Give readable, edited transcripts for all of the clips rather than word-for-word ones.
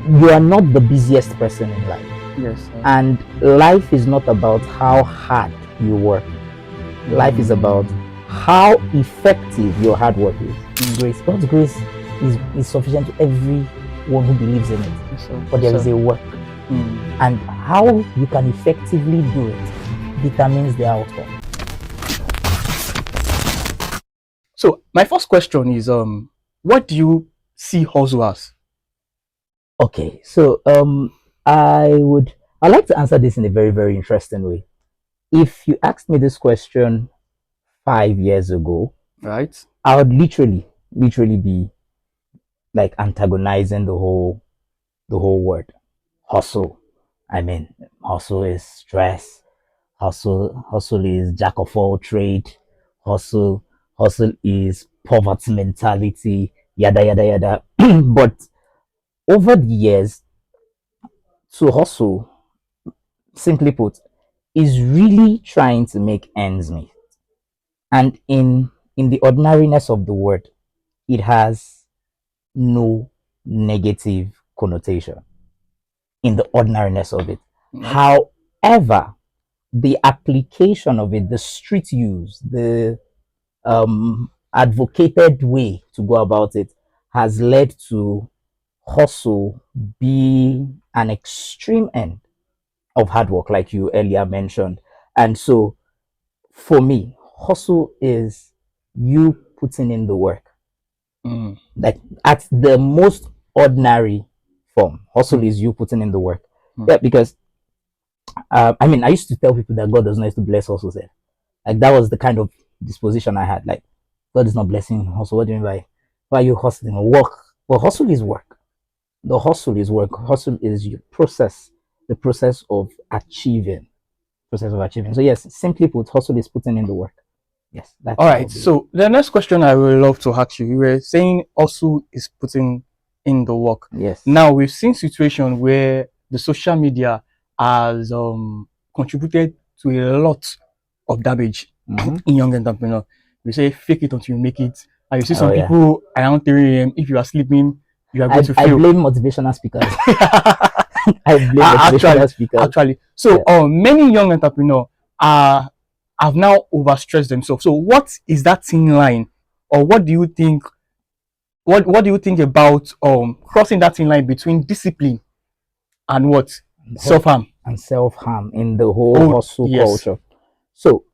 you are not the busiest person in life. Yes. And life is not about how hard you work. Life is about how effective your hard work is. Grace, God's grace is sufficient to everyone who believes in it. Yes, sir. But there is a work. Mm. And how you can effectively do it determines the outcome. So my first question is, what do you see hustle as? Okay, so I'd like to answer this in a very, very interesting way. If you asked me this question 5 years ago, Right. I would literally be like antagonizing the whole word hustle. I mean, hustle is stress. Hustle is jack of all trade. Hustle is poverty mentality. Yada yada yada. But over the years, to hustle, simply put, is really trying to make ends meet. And in the ordinariness of the word, it has no negative connotation in the ordinariness of it. Right. However, the application of it, the street use, the advocated way to go about it has led to hustle be an extreme end of hard work, like you earlier mentioned. And so for me, hustle is you putting in the work. Mm. Like at the most ordinary form, hustle is you putting in the work. Yeah, because I mean, I used to tell people that God does not used to bless hustle. Like that was the kind of disposition I had. Like God is not blessing hustle. What do you mean by why are you hustling? Work. Well, hustle is work. The hustle is work. Hustle is your process, the process of achieving. So yes, simply put, hustle is putting in the work. Yes, that's All right. So the next question I would love to ask you, you were saying hustle is putting in the work. yes. Now we've seen situation where the social media has contributed to a lot of damage in young entrepreneurs. We say fake it until you make it. And you see some people around 3 a.m. If you are sleeping, you are going to fail. I blame motivational speakers. I blame motivational speakers. Actually, so many young entrepreneurs have now overstressed themselves. So what is that thin line, or what do you think? What do you think about crossing that thin line between discipline and what self-harm and self-harm in the whole hustle culture? So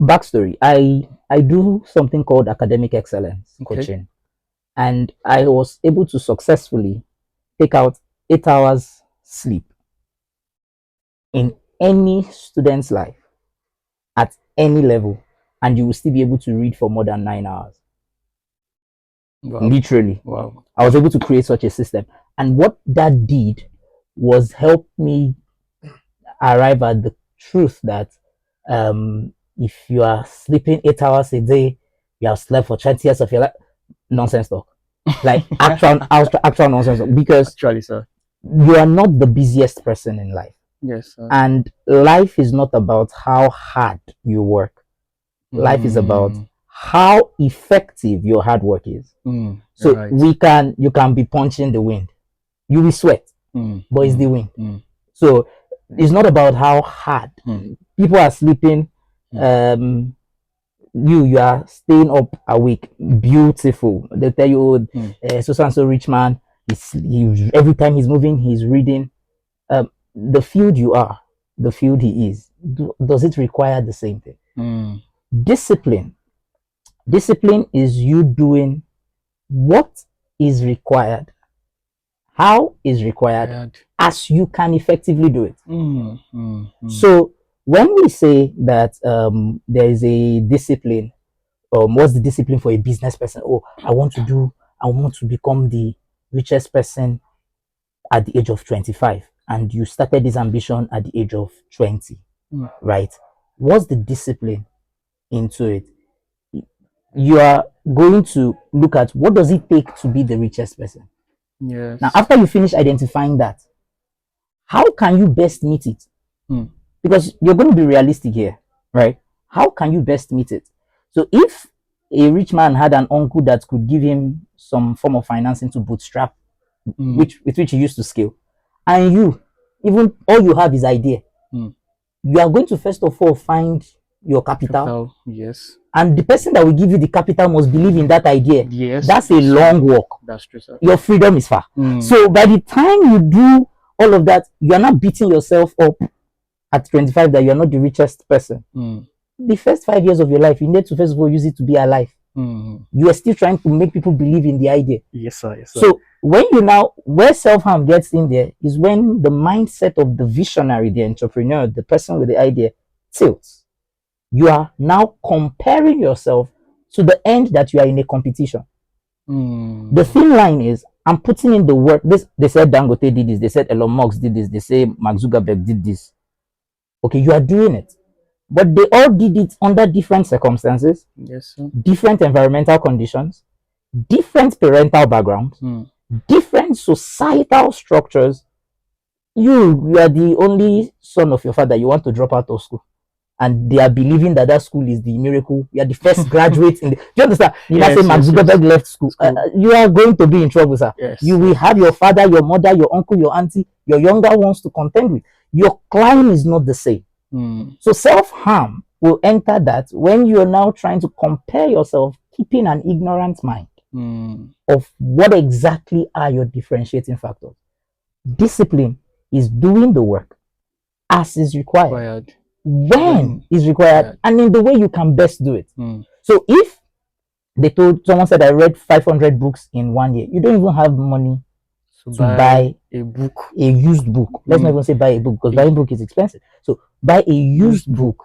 backstory, I do something called academic excellence coaching, and I was able to successfully take out 8 hours sleep in any student's life at any level, and you will still be able to read for more than 9 hours. Wow. Literally. Wow. I was able to create such a system. And what that did was help me arrive at the truth that if you are sleeping 8 hours a day, you have slept for 20 years of your life. Nonsense talk. Like actual nonsense talk. Because actually, sir, you are not the busiest person in life. Yes, sir. And life is not about how hard you work. Life is about how effective your hard work is. So right. You can be punching the wind. You will sweat, but it's the wind. So it's not about how hard. People are sleeping. You are staying up awake. Beautiful. They tell you, so and so rich man. Every time he's moving, he's reading. The field you are, the field he is. Does it require the same thing? Discipline is you doing what is required, how is required, as you can effectively do it. So when we say that there is a discipline, what's the discipline for a business person? Oh, I want to become the richest person at the age of 25, and you started this ambition at the age of 20, right? What's the discipline into it? You are going to look at what does it take to be the richest person. Yes. Now, after you finish identifying that, how can you best meet it? Because you're going to be realistic here, right? How can you best meet it? So if a rich man had an uncle that could give him some form of financing to bootstrap which you used to scale, and you, even all you have is idea. You are going to first of all find your capital. Yes. And the person that will give you the capital must believe in that idea. Yes. That's a long walk. That's true, sir. Your freedom is far. So by the time you do all of that, you are not beating yourself up at 25 that you are not the richest person. The first 5 years of your life, you need to first of all use it to be alive. You are still trying to make people believe in the idea. Yes, sir. Yes, sir. So when you now, where self-harm gets in there is when the mindset of the visionary, the entrepreneur, the person with the idea tilts. You are now comparing yourself to the end that you are in a competition. The thin line is, I'm putting in the work. They said Dangote did this. They said Elon Musk did this. They say Mark Zuckerberg did this. Okay, you are doing it. But they all did it under different circumstances. Yes, sir. Different environmental conditions, different parental backgrounds, different societal structures. You are the only son of your father. You want to drop out of school, and they are believing that school is the miracle. You are the first graduate in the. Do you understand? You say Mark Zuckerberg left school. You are going to be in trouble, sir. Yes. You will have your father, your mother, your uncle, your auntie, your younger ones to contend with. Your climb is not the same. So self-harm will enter that when you are now trying to compare yourself, keeping an ignorant mind of what exactly are your differentiating factors. Discipline is doing the work as is required. When is required, and in the way you can best do it. So if someone said I read 500 books in 1 year, you don't even have money to buy a book, a used book. Let's not even say buy a book, because buying a book is expensive. So buy a used book.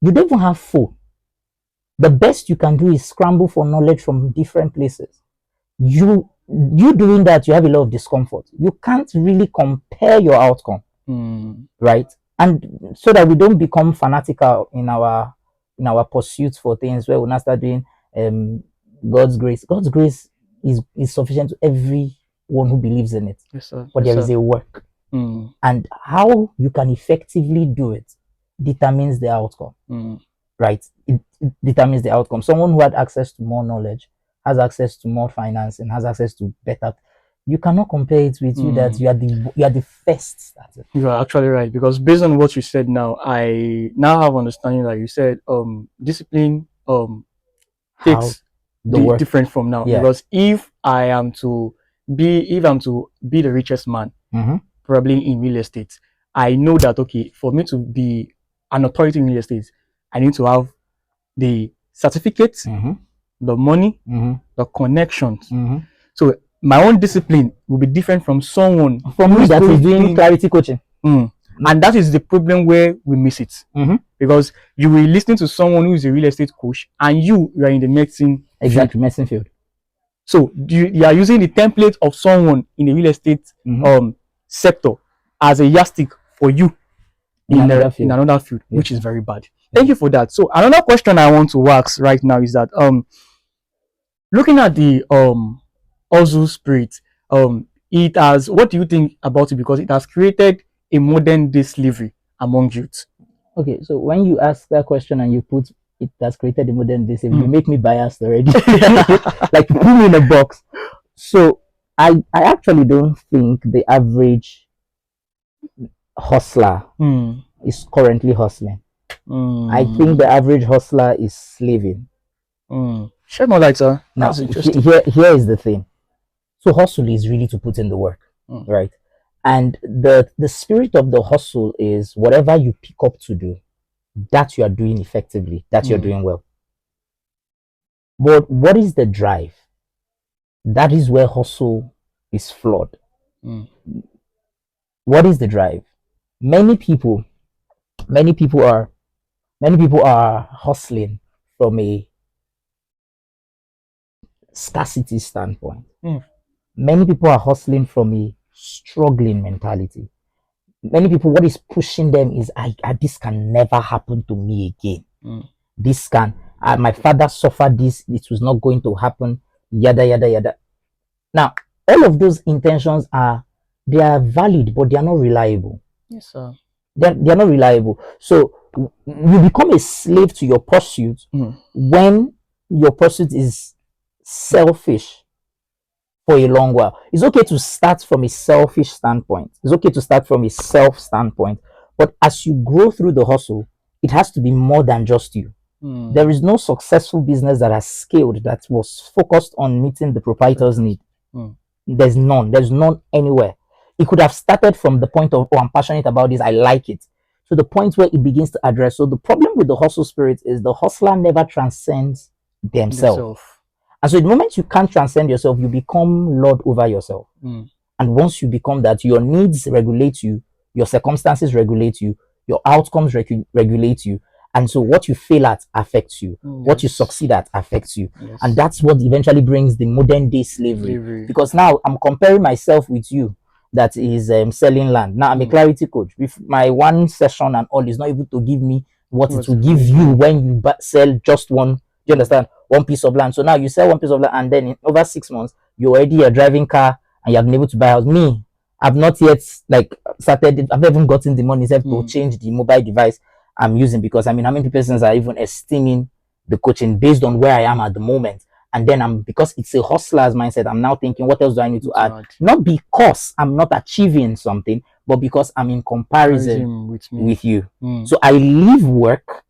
You don't even have phone. The best you can do is scramble for knowledge from different places. You doing that, you have a lot of discomfort. You can't really compare your outcome, right? And so that we don't become fanatical in our pursuits for things, where we now start doing God's grace. God's grace is sufficient to everyone who believes in it. Yes, sir. But there is a work, and how you can effectively do it determines the outcome, right? It determines the outcome. Someone who had access to more knowledge, has access to more finance, and has access to better. You cannot compare it with you that you are the first starter. You are actually right, because based on what you said now, I now have understanding that you said discipline takes the work different from now. Yeah. Because if I'm to be the richest man, probably in real estate, I know that okay, for me to be an authority in real estate, I need to have the certificates, the money, the connections. So my own discipline will be different from someone that is doing clarity coaching. And that is the problem where we miss it. Because you will listen to someone who is a real estate coach, and you are in the medicine medicine field. So you are using the template of someone in the real estate sector as a yardstick for you in another field, which is very bad. Thank you for that. So another question I want to ask right now is that looking at the hustle spirit, it has, what do you think about it? Because it has created a modern day slavery among youth. Okay, so when you ask that question and you put it has created a modern day slavery, you make me biased already. Like put me in a box. So I actually don't think the average hustler is currently hustling. I think the average hustler is slaving. Shed more light, sir. Now, here is the thing. So hustle is really to put in the work, right? And the spirit of the hustle is whatever you pick up to do, that you are doing effectively, that you're doing well. But what is the drive? That is where hustle is flawed. What is the drive? Many people are hustling from a scarcity standpoint. Many people are hustling from a struggling mentality. Many people, what is pushing them is, this can never happen to me again. This can, my father suffered this, it was not going to happen, yada, yada, yada. Now, all of those intentions they are valid, but they are not reliable. Yes, sir. They are not reliable. So you become a slave to your pursuit when your pursuit is selfish. for a long while. It's okay to start from a selfish standpoint. It's okay to start from a self standpoint. But as you grow through the hustle, it has to be more than just you. There is no successful business that has scaled that was focused on meeting the proprietor's need. There's none. There's none anywhere. It could have started from the point of, oh, I'm passionate about this, I like it. So the point where it begins to address. So the problem with the hustle spirit is the hustler never transcends themselves. And so the moment you can't transcend yourself, you become lord over yourself. And once you become that, your needs regulate you, your circumstances regulate you, your outcomes regulate you. And so what you fail at affects you. What you succeed at affects you. And that's what eventually brings the modern day slavery. Because now I'm comparing myself with you that is selling land. Now I'm a clarity coach. With my one session and all is not able to give me what it will give you when you sell just one. Do you understand? One piece of land. So now you sell one piece of land, and then in over 6 months, you already a driving car and you have been able to buy a house. Me, I've not yet started. I've not even gotten the money except to change the mobile device I'm using, because I mean, how many persons are even esteeming the coaching based on where I am at the moment? And then because it's a hustler's mindset, I'm now thinking, what else do I need to add? Not because I'm not achieving something, but because I'm in comparison with you. So I leave work,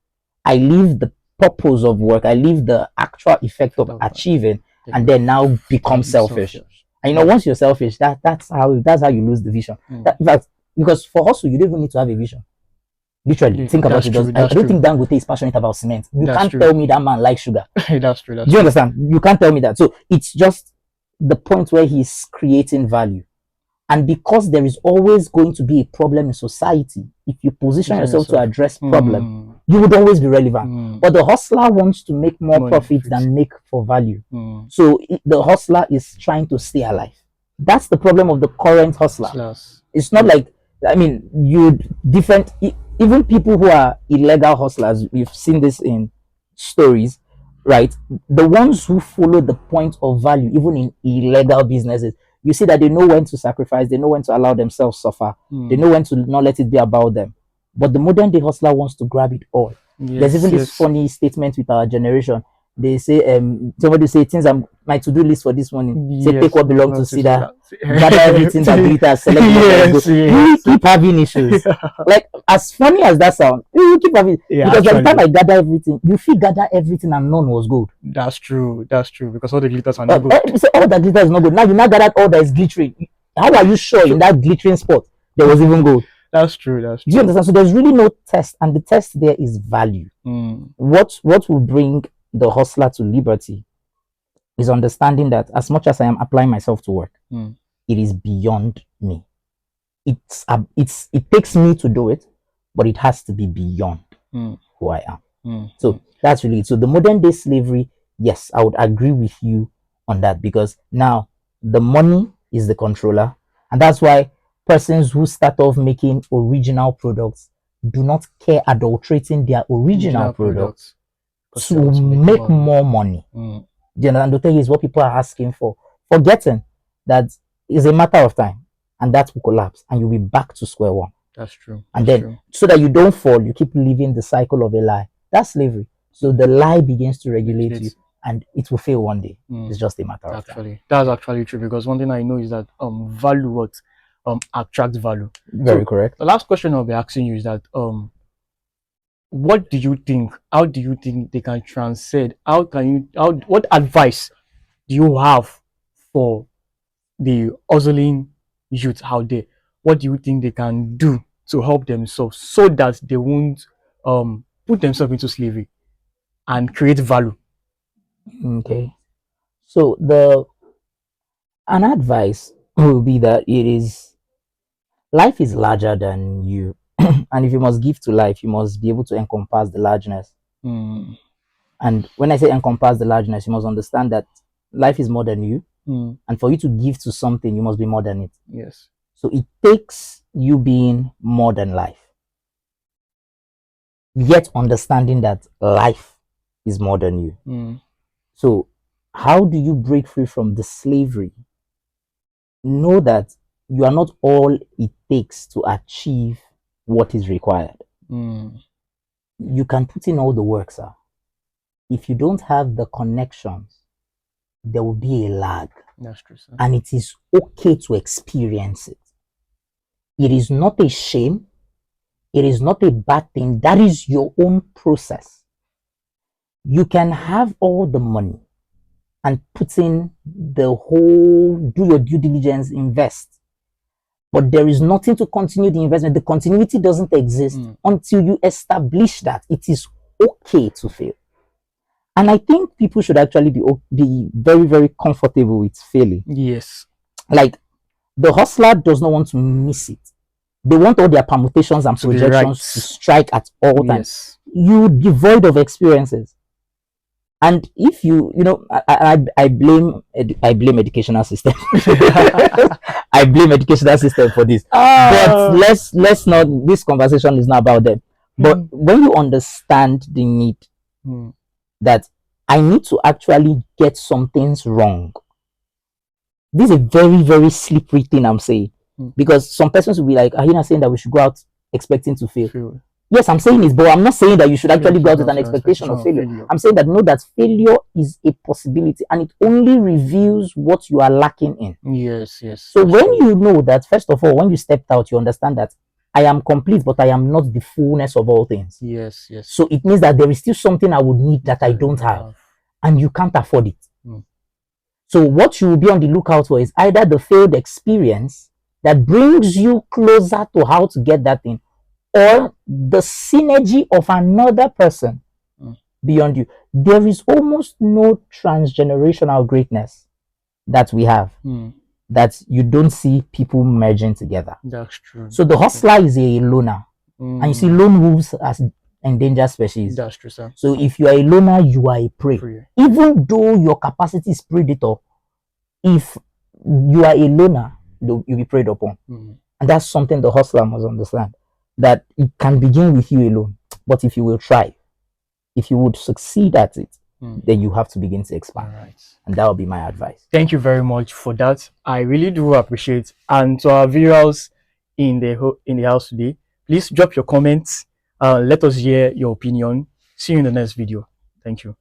I leave the purpose of work, I leave the actual effect of achieving, and then now become selfish. And you know, once you're selfish, that's how you lose the vision. In fact, because for hustle, you don't even need to have a vision. Literally, think about it. I don't think Dangote is passionate about cement. You can't tell me that man likes sugar. That's true. Do you understand? You can't tell me that. So it's just the point where he's creating value. And because there is always going to be a problem in society, if you position yourself to address problem, you would always be relevant. But the hustler wants to make more profit than make for value. So the hustler is trying to stay alive. That's the problem of the current hustler. It's not like, I mean, even people who are illegal hustlers, we've seen this in stories, right? The ones who follow the point of value, even in illegal businesses, you see that they know when to sacrifice, they know when to allow themselves suffer, they know when to not let it be about them. But the modern day hustler wants to grab it all. There's even this funny statement with our generation. They say, somebody say, things are my to-do list for this morning. Say, take what belongs to Cedar, gather everything that glitters, select you keep having issues. Like, as funny as that sounds, you keep having, because by the time I gather everything, you feel gather everything and none was good. That's true, because all the glitters are not good. So all that glitter is not good. Now you now gathered all that is glittering. How are you sure in that glittering spot there was even gold? That's true. Do you understand? So there's really no test, and the test there is value. What will bring the hustler to liberty is understanding that as much as I am applying myself to work, it is beyond me. It takes me to do it, but it has to be beyond who I am. So that's really it. So the modern day slavery, yes, I would agree with you on that, because now the money is the controller, and that's why persons who start off making original products do not care adulterating their original products to make more money. The undertaking is what people are asking for, forgetting that it's a matter of time, and that will collapse, and you'll be back to square one. That's true. And then, so that you don't fall, you keep living the cycle of a lie. That's slavery. So the lie begins to regulate you, and it will fail one day. It's just a matter of time. That's actually true, because one thing I know is that value attracts value. Very correct. The last question I'll be asking you is that what do you think? How do you think they can transcend? What advice do you have for the hustling youth out there? What do you think they can do to help themselves so that they won't put themselves into slavery and create value? Okay. So an advice will be that life is larger than you. And if you must give to life, you must be able to encompass the largeness. And when I say encompass the largeness, you must understand that life is more than you. And for you to give to something, you must be more than it. Yes. So it takes you being more than life, yet understanding that life is more than you. So how do you break free from the slavery? Know that you are not all it takes to achieve what is required. You can put in all the work, sir. If you don't have the connections, there will be a lag. That's true, sir. and it is okay to experience it. It is not a shame. It is not a bad thing. That is your own process. You can have all the money and put in the whole, do your due diligence, invest. But there is nothing to continue the investment. The continuity doesn't exist until you establish that it is okay to fail. And I think people should actually be very, very comfortable with failing. Yes. Like, the hustler does not want to miss it. They want all their permutations and projections to strike at all times. You devoid of experiences. And if I blame educational system. I blame educational system for this. But let's not. This conversation is not about them. But when you understand the need that I need to actually get some things wrong, this is a very, very slippery thing I'm saying, because some persons will be like, "Are you not saying that we should go out expecting to fail?" Yes, I'm saying it, but I'm not saying that you should actually go out with an expectation of failure. I'm saying that know that failure is a possibility, and it only reveals what you are lacking in. Yes. So when you know that, first of all, when you stepped out, you understand that I am complete, but I am not the fullness of all things. Yes. So it means that there is still something I would need that I don't have, and you can't afford it. So what you will be on the lookout for is either the failed experience that brings you closer to how to get that thing, or the synergy of another person beyond you. There is almost no transgenerational greatness that we have that you don't see people merging together. That's true. So the hustler is a loner, and you see lone wolves as endangered species. That's true, sir. So if you are a loner, you are a prey. Even though your capacity is predator, if you are a loner, you'll be preyed upon. And that's something the hustler must understand, that it can begin with you alone, but if you will try, if you would succeed at it, then you have to begin to expand. And that will be my advice. Thank you very much for that. I really do appreciate. And to our viewers in the house today, please drop your comments. Let us hear your opinion. See you in the next video. Thank you.